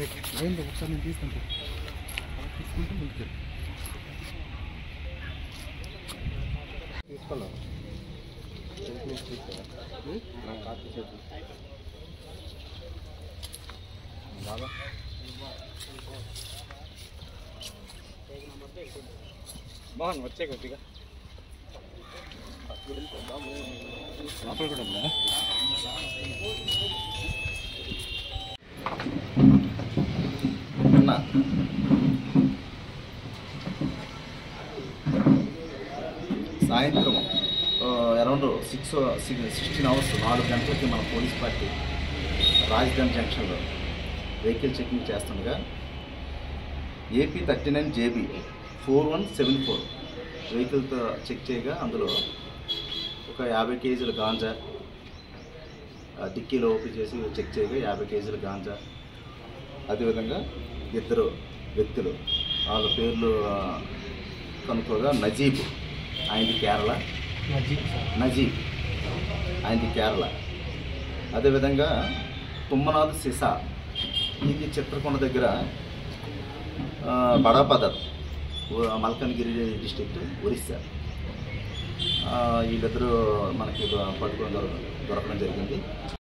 ఏంటి ఒకసారి నేను తీసుకుంటా తీసుకుంటే ముందుకు తీసుకున్నాను నాకు కాస్త చేతి బాగా బాగుంది వచ్చే కొద్దిగా లోపల కూడా ఉందా సాయంత్రం అరౌండ్ 16 hours 4 గంటలకి మన పోలీస్ పార్టీ రాజధాని జంక్షన్లో వెహికల్ చెకింగ్ చేస్తుండగా AP 39 JB 4174 వెహికల్తో చెక్ చేయగా అందులో ఒక 50 kg గాంజా డిక్కీలో ఓపెన్ చేసి చెక్ చేయగా 50 kg గాంజా, అదేవిధంగా 2 వ్యక్తులు వాళ్ళ పేర్లు కనుక్కోగా నజీబ్ ఆయనది కేరళ, నజీబ్ ఆయనది కేరళ, అదేవిధంగా తుమ్మనాథ్ సిసా ఇది చిత్రకొండ దగ్గర బడాపదర్ మల్కన్గిరి డిస్ట్రిక్ట్ ఒరిస్సా. వీళ్ళిద్దరూ మనకి పట్టుకోవడం దొరకడం జరిగింది.